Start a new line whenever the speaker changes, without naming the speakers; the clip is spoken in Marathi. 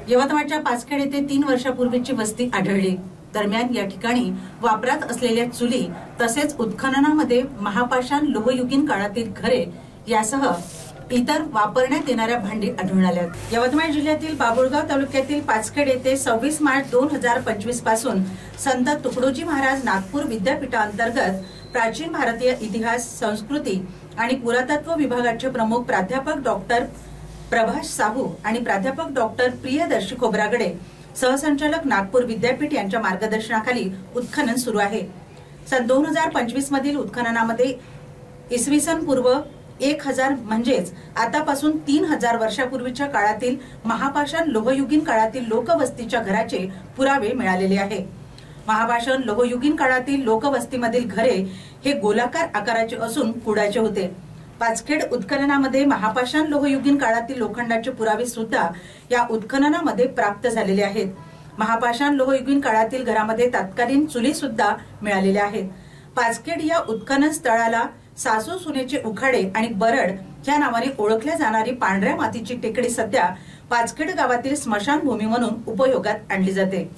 यवतमाळच्या पाचखेड येथे 3 वर्षापूर्वीची वस्ती आढळली। दरम्यान या ठिकाणी वापरात असलेल्या चुली तसेच उत्खननामध्ये महापाषाण लोहयुगीन काळातील घरे यासह इतर वापरण्यात येणाऱ्या भांडी आढळून आल्यात। यवतमाळ जिल्ह्यातील बाभुळगाव तालुक्यातील पाचखेड येथे 26 मार्च 2025 पासून संत तुकडोजी महाराज नागपूर विद्यापीठांतर्गत प्राचीन भारतीय इतिहास, संस्कृती आणि पुरातत्व विभागाचे प्रमुख प्राध्यापक डॉक्टर प्रभाष साहू आणि प्राध्यापक डॉक्टर प्रियदर्शी खोब्रागडे, सहसंचालक नागपूर विद्यापीठ यांच्या मार्गदर्शनाखाली उत्खनन सुरू आहे। सन 2025 मधील उत्खननामध्ये इसवी सन पूर्व 1000 म्हणजेच आतापासून 3000 वर्षापूर्वीच्या काळातील महापाषाण लोहयुगीन काळातील लोकवस्तीच्या घराचे पुरावे मिळालेले आहे। महापाषाण लोहयुगीन काळातील लोकवस्तीमधील घरे हे गोलाकार आकाराचे असून कुडाचे होते। पाचखेड उत्खननामध्ये महापाषाण लोहयुगीन काळातील लोखंडाचे पुरावे सुद्धा या उत्खननामध्ये प्राप्त झालेले आहेत। महापाषाण लोहयुगीन काळातील घरामध्ये तत्कालीन चुली सुद्धा मिळालेल्या आहेत। पाचखेड या उत्खनन स्थळाला सासू सुनेचे उखाडे आणि बरड या नावाने ओळखल्या जाणारी पांढऱ्या मातीची टेकडी सध्या पाचखेड गावातील स्मशानभूमी म्हणून उपयोगात आणली जाते।